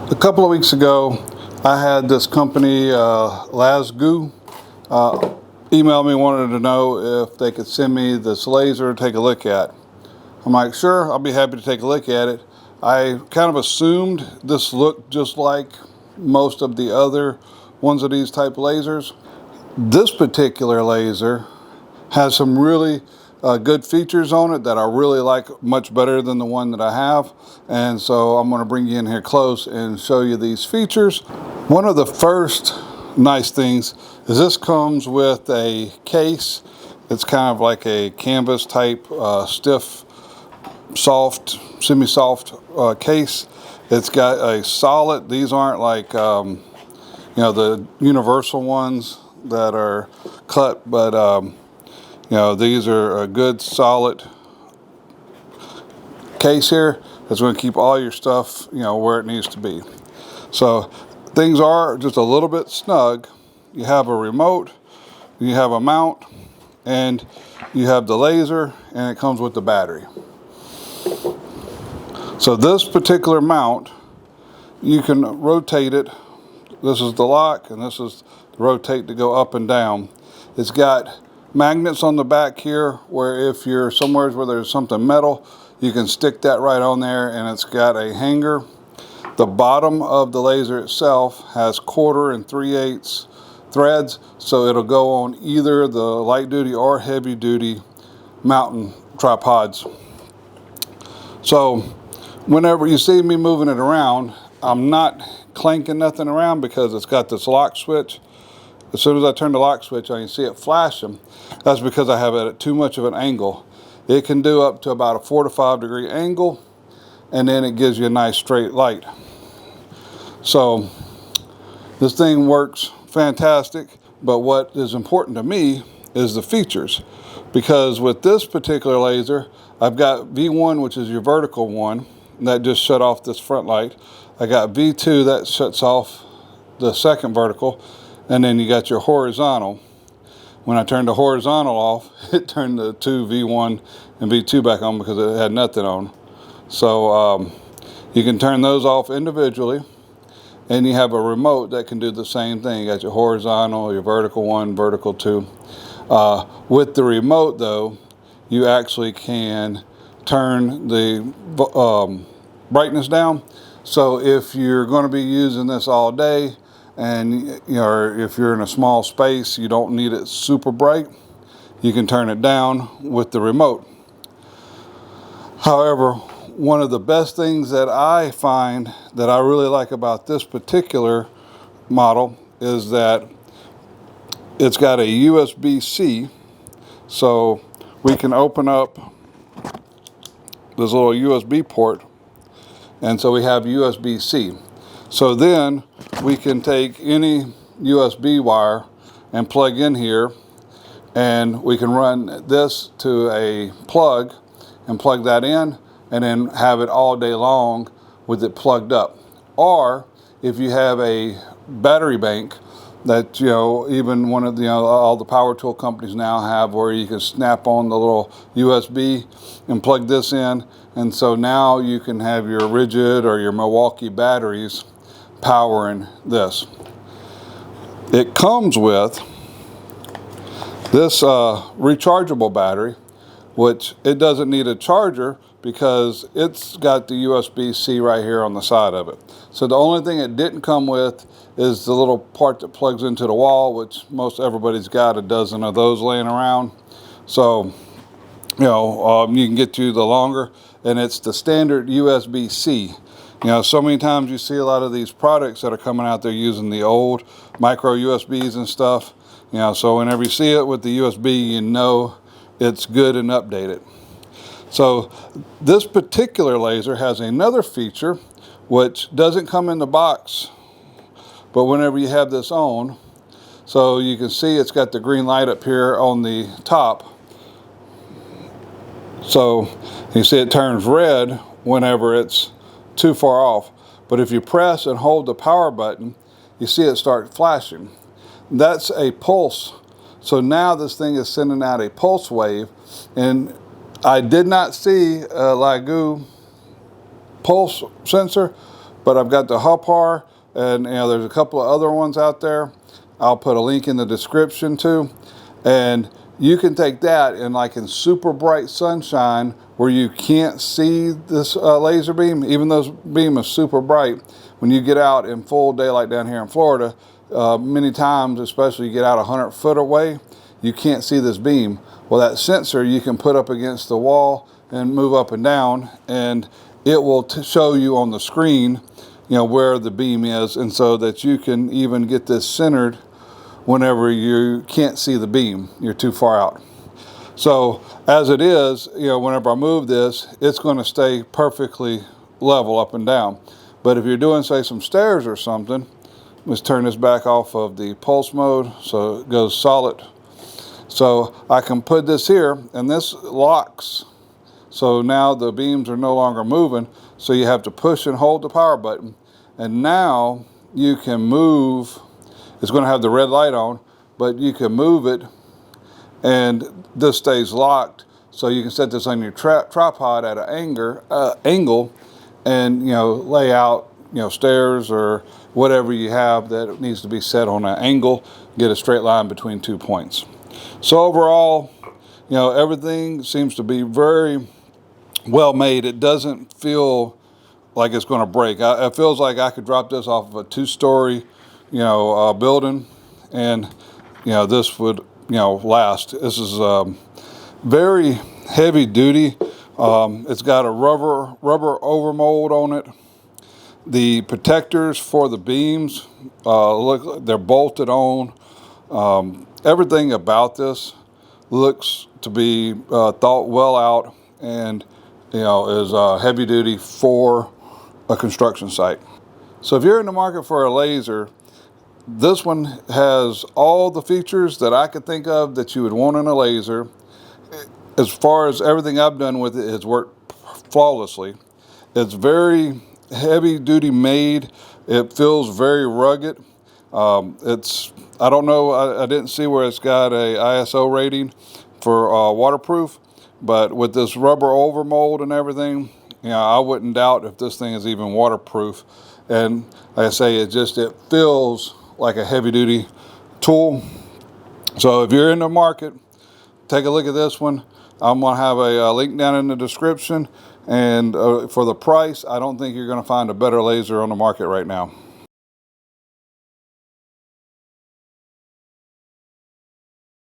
A couple of weeks ago, I had this company, Lasgoo, email me, wanted to know if they could send me this laser to take a look at. I'm like, sure, I'll be happy to take a look at it. I kind of assumed this looked just like most of the other ones of these type lasers. This particular laser has some really good features on it that I really like much better than the one that I have. And so I'm going to bring you in here close and show you these features. One of the first nice things is this comes with a case. It's kind of like a canvas type stiff, soft, semi-soft case. It's got a solid, these aren't like the universal ones that are cut, but these are a good solid case here that's going to keep all your stuff where it needs to be. So things are just a little bit snug. You have a remote, you have a mount, and you have the laser, and it comes with the battery. So this particular mount, you can rotate it. This is the lock, and this is the rotate to go up and down. It's got magnets on the back here where if you're somewhere where there's something metal, you can stick that right on there, and it's got a hanger. The bottom of the laser itself has 1/4 and 3/8 threads, so it'll go on either the light duty or heavy duty mountain tripods. So whenever you see me moving it around, I'm not clanking nothing around because it's got this lock switch. As soon as I turn the lock switch on, you see it flashing. That's because I have it at too much of an angle. It can do up to about a 4 to 5 degree angle, and then it gives you a nice straight light. So this thing works fantastic, but what is important to me is the features, because with this particular laser, I've got V1, which is your vertical one, that just shut off this front light. I got V2 that shuts off the second vertical, and then you got your horizontal. When I turned the horizontal off, it turned the two V1 and V2 back on because it had nothing on. So you can turn those off individually, and you have a remote that can do the same thing. You got your horizontal, your vertical one, vertical two. With the remote though, you actually can turn the brightness down. So if you're going to be using this all day, and if you're in a small space, you don't need it super bright, you can turn it down with the remote. However, one of the best things that I find that I really like about this particular model is that it's got a USB-C, so we can open up this little USB port, and so we have USB-C. So then we can take any USB wire and plug in here, and we can run this to a plug and plug that in, and then have it all day long with it plugged up. Or if you have a battery bank that even one of the all the power tool companies now have, where you can snap on the little USB and plug this in, and so now you can have your Rigid or your Milwaukee batteries powering this. It comes with this rechargeable battery, which it doesn't need a charger because it's got the USB-C right here on the side of it. So the only thing it didn't come with is the little part that plugs into the wall, which most everybody's got a dozen of those laying around. So you can get you the longer, and it's the standard USB-C. So many times you see a lot of these products that are coming out there using the old micro USBs and stuff. So whenever you see it with the USB, it's good and updated. So this particular laser has another feature which doesn't come in the box, but whenever you have this on, so you can see it's got the green light up here on the top. So you see it turns red whenever it's too far off, but if you press and hold the power button, you see it start flashing. That's a pulse. So now this thing is sending out a pulse wave, and I did not see a Lasgoo pulse sensor, But I've got the Hupar, and there's a couple of other ones out there. I'll put a link in the description too. And you can take that and like in super bright sunshine where you can't see this laser beam, even though this beam is super bright, when you get out in full daylight down here in Florida, many times, especially you get out 100 foot away, you can't see this beam. Well, that sensor you can put up against the wall and move up and down, and it will show you on the screen, where the beam is, and so that you can even get this centered whenever you can't see the beam, you're too far out. So as it is, whenever I move this, it's going to stay perfectly level up and down. But if you're doing, say, some stairs or something, let's turn this back off of the pulse mode so it goes solid. So I can put this here, and this locks. So now the beams are no longer moving, so you have to push and hold the power button. And now you can move. It's going to have the red light on, but you can move it, and this stays locked. So you can set this on your tripod at an angle, and lay out stairs or whatever you have that needs to be set on an angle. Get a straight line between 2 points. So overall, everything seems to be very well made. It doesn't feel like it's going to break. It feels like I could drop this off of a 2-story building, and this would last. This is very heavy duty. It's got a rubber overmold on it. The protectors for the beams look, they're bolted on. Everything about this looks to be thought well out, and is heavy duty for a construction site. So if you're in the market for a laser, this one has all the features that I could think of that you would want in a laser. As far as everything I've done with it has worked flawlessly. It's very heavy duty made. It feels very rugged. I don't know, I didn't see where it's got a ISO rating for waterproof, but with this rubber overmold and everything, I wouldn't doubt if this thing is even waterproof. And like I say, it feels like a heavy duty tool. So if you're in the market, take a look at this one. I'm going to have a link down in the description, and for the price, I don't think you're going to find a better laser on the market right now.